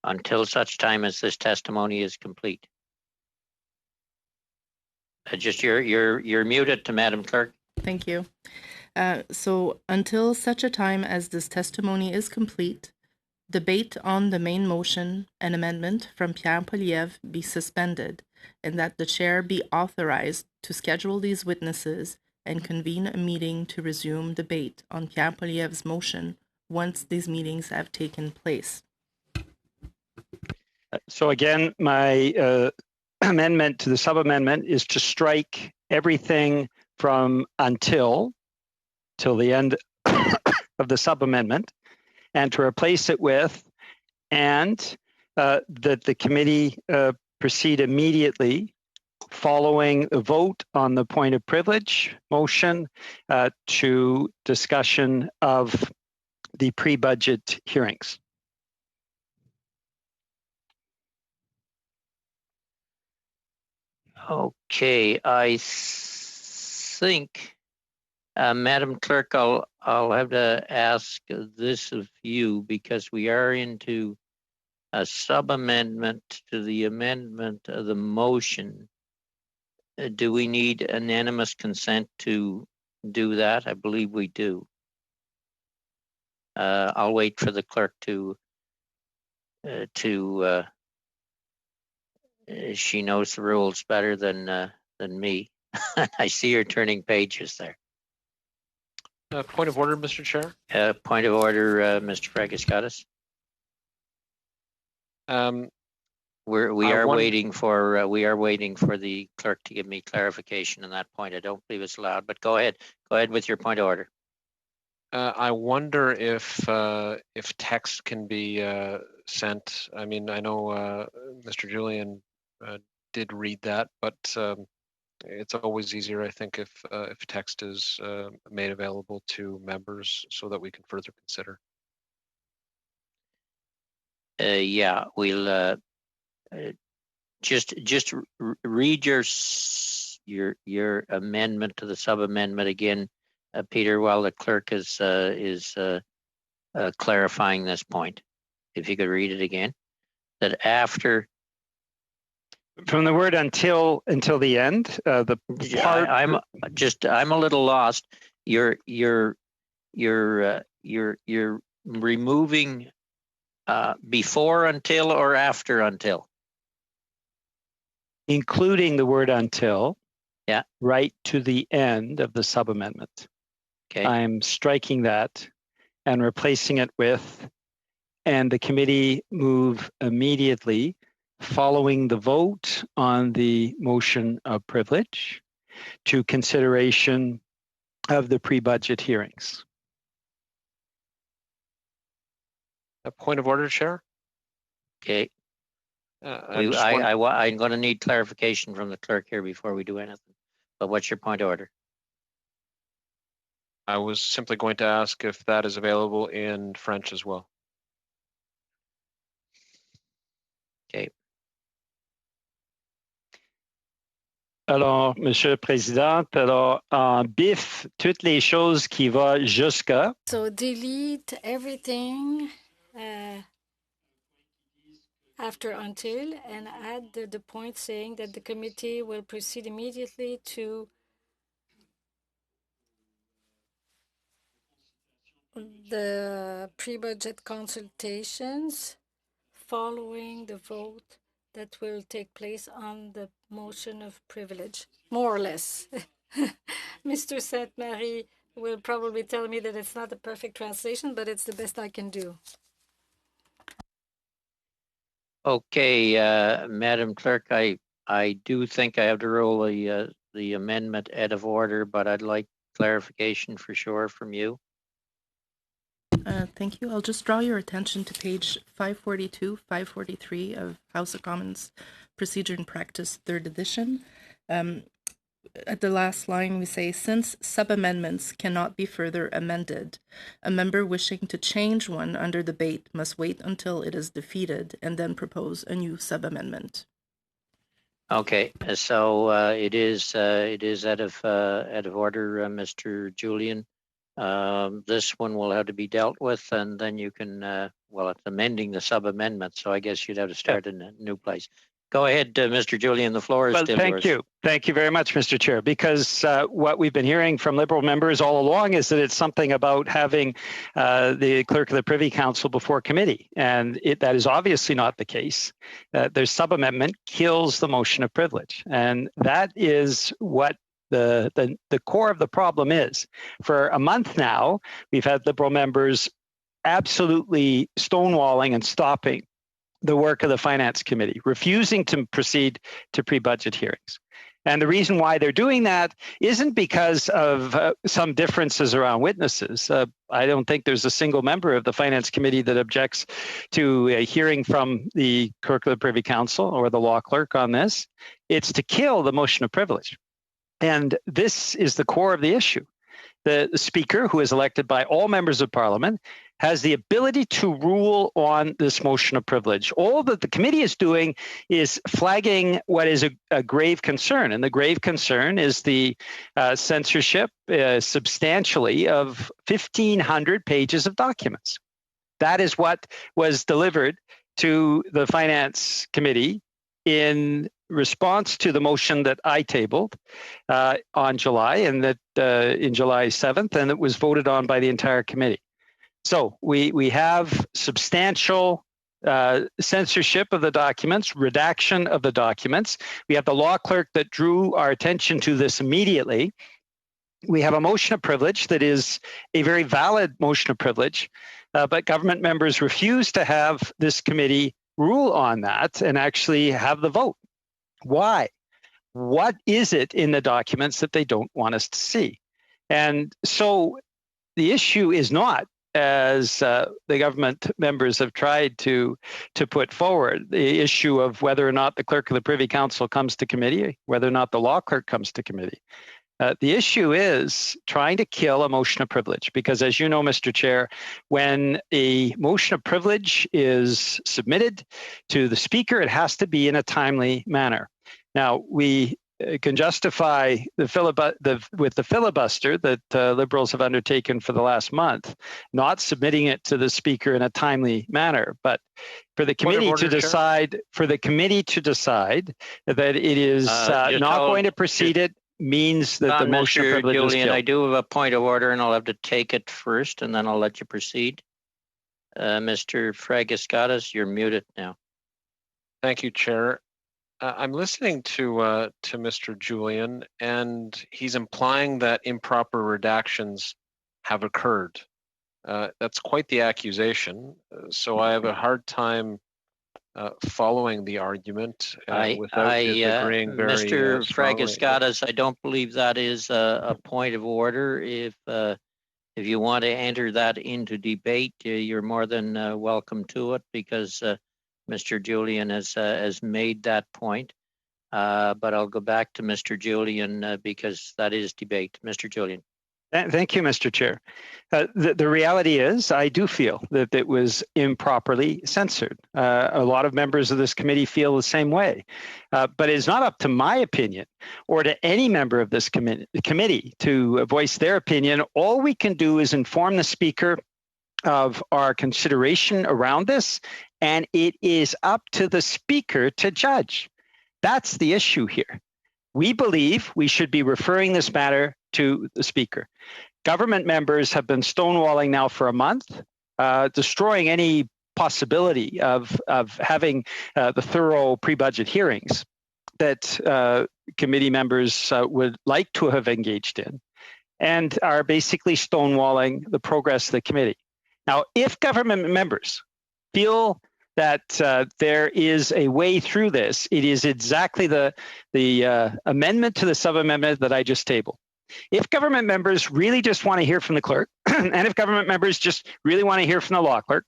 until such time as this testimony is complete. Just you're muted to Madam Clerk. Thank you. So until such a time as this testimony is complete, debate on the main motion and amendment from Pierre Poilievre be suspended, and that the chair be authorized to schedule these witnesses and convene a meeting to resume debate on Pierre Poilievre's motion once these meetings have taken place. So again, my amendment to the sub-amendment is to strike everything from until till the end of the sub-amendment, and to replace it with and that the committee proceed immediately following a vote on the point of privilege motion to discussion of the pre-budget hearings. Okay, I think, Madam Clerk, I'll have to ask this of you, because we are into a sub-amendment to the amendment of the motion. Do we need unanimous consent to do that? I believe we do. I'll wait for the clerk to she knows the rules better than me. I see her turning pages there. Point of order, Mr. Chair. Point of order, Mr. Fragaskatis. We are waiting for the clerk to give me clarification on that point. I don't believe it's allowed, but go ahead. Go ahead with your point of order. I wonder if text can be sent. I mean, I know Mr. Julian did read that, but it's always easier, I think, if text is made available to members so that we can further consider. Yeah, we'll just read your amendment to the sub-amendment again, Peter, while the clerk is clarifying this point. If you could read it again, that after. From the word until the end, the part. I'm a little lost. You're removing before until or after until? Including the word until. Yeah. Right to the end of the sub-amendment. Okay. I'm striking that and replacing it with, and the committee move immediately following the vote on the motion of privilege to consideration of the pre-budget hearings. A point of order, Chair. Okay. I'm going to need clarification from the clerk here before we do anything. But what's your point of order? I was simply going to ask if that is available in French as well. Okay. Alors, Monsieur le Président, alors en bif, toutes les choses qui vont jusqu'à. So delete everything after until and add the point saying that the committee will proceed immediately to the pre-budget consultations following the vote that will take place on the motion of privilege, more or less. Mr. Sainte-Marie will probably tell me that it's not the perfect translation, but it's the best I can do. Okay, Madam Clerk, I do think I have to roll the amendment out of order, but I'd like clarification for sure from you. Thank you. I'll just draw your attention to page 542, 543 of House of Commons Procedure and Practice, 3rd edition. At the last line, we say, since sub-amendments cannot be further amended, a member wishing to change one under debate must wait until it is defeated and then propose a new sub-amendment. Okay, so it is out of order, Mr. Julian. This one will have to be dealt with, and then you can well, it's amending the sub-amendment, so I guess you'd have to start in a new place. Go ahead, Mr. Julian, the floor is still yours. Thank you. Thank you very much, Mr. Chair, because what we've been hearing from Liberal members all along is that it's something about having the Clerk of the Privy Council before committee, and that is obviously not the case. Their sub-amendment kills the motion of privilege, and that is what the core of the problem is. For a month now, we've had Liberal members absolutely stonewalling and stopping the work of the Finance Committee, refusing to proceed to pre-budget hearings. And the reason why they're doing that isn't because of some differences around witnesses. I don't think there's a single member of the Finance Committee that objects to a hearing from the Clerk of the Privy Council or the law clerk on this. It's to kill the motion of privilege. And this is the core of the issue. The Speaker, who is elected by all members of Parliament, has the ability to rule on this motion of privilege. All that the committee is doing is flagging what is a grave concern. And the grave concern is the censorship substantially of 1,500 pages of documents. That is what was delivered to the Finance Committee in response to the motion that I tabled on July, and that in July 7th, and it was voted on by the entire committee. So we have substantial censorship of the documents, redaction of the documents. We have the law clerk that drew our attention to this immediately. We have a motion of privilege that is a very valid motion of privilege, but government members refuse to have this committee rule on that and actually have the vote. Why? What is it in the documents that they don't want us to see? And so the issue is not, as the government members have tried to put forward, the issue of whether or not the Clerk of the Privy Council comes to committee, whether or not the law clerk comes to committee. The issue is trying to kill a motion of privilege, because as you know, Mr. Chair, when a motion of privilege is submitted to the Speaker, it has to be in a timely manner. Now, we can justify with the filibuster that Liberals have undertaken for the last month, not submitting it to the Speaker in a timely manner. But for the committee to decide, that it is not going to proceed it, means that the motion of privilege is killed. I do have a point of order, and I'll have to take it first, and then I'll let you proceed. Mr. Fragascatas, you're muted now. Thank you, Chair. I'm listening to Mr. Julian, and he's implying that improper redactions have occurred. That's quite the accusation. So I have a hard time following the argument without disagreeing very Mr. strongly. Fragascatas, I don't believe that is a point of order. If you want to enter that into debate, you're more than welcome to it, because Mr. Julian has made that point. But I'll go back to Mr. Julian because that is debate. Mr. Julian. Thank you, Mr. Chair. The reality is, I do feel that it was improperly censored. A lot of members of this committee feel the same way. But it's not up to my opinion or to any member of this committee to voice their opinion. All we can do is inform the Speaker of our consideration around this, and it is up to the Speaker to judge. That's the issue here. We believe we should be referring this matter to the Speaker. Government members have been stonewalling now for a month, destroying any possibility of having the thorough pre-budget hearings that committee members would like to have engaged in, and are basically stonewalling the progress of the committee. Now, if government members feel that there is a way through this, it is exactly the amendment to the sub-amendment that I just tabled. If government members really just want to hear from the clerk, and if government members just really want to hear from the law clerk,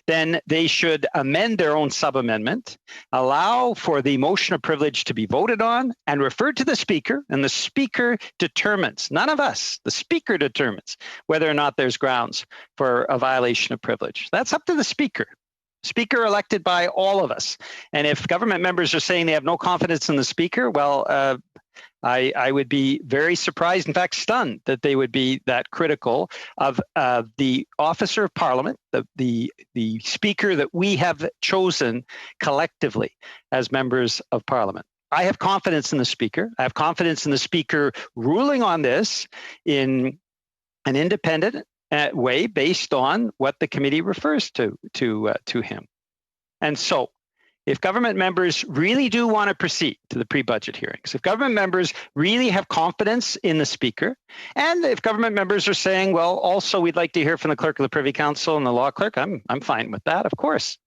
then they should amend their own sub-amendment, allow for the motion of privilege to be voted on, and refer to the Speaker, and the Speaker determines, none of us, the Speaker determines whether or not there's grounds for a violation of privilege. That's up to the Speaker. Speaker elected by all of us. And if government members are saying they have no confidence in the Speaker, well, I would be very surprised, in fact, stunned, that they would be that critical of the officer of Parliament, the Speaker that we have chosen collectively as members of Parliament. I have confidence in the Speaker. I have confidence in the Speaker ruling on this in an independent way based on what the committee refers to him. And so, if government members really do want to proceed to the pre-budget hearings, if government members really have confidence in the Speaker, and if government members are saying, well, also we'd like to hear from the Clerk of the Privy Council and the Law Clerk, I'm fine with that, of course.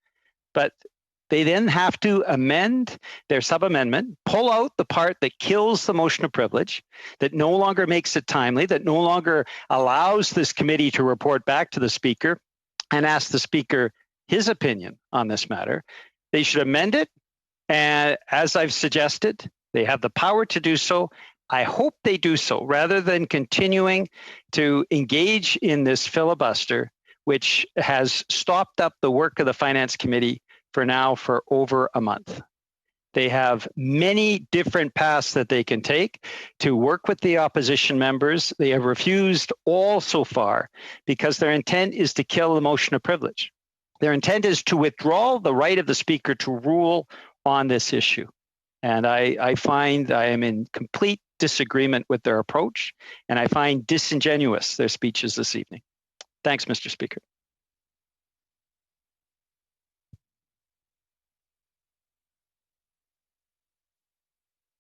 But they then have to amend their sub-amendment, pull out the part that kills the motion of privilege, that no longer makes it timely, that no longer allows this committee to report back to the Speaker and ask the Speaker his opinion on this matter. They should amend it, and as I've suggested, they have the power to do so. I hope they do so, rather than continuing to engage in this filibuster, which has stopped up the work of the Finance Committee for over a month. They have many different paths that they can take to work with the opposition members. They have refused all so far because their intent is to kill the motion of privilege. Their intent is to withdraw the right of the Speaker to rule on this issue. And I find I am in complete disagreement with their approach, and I find disingenuous their speeches this evening. Thanks, Mr. Speaker.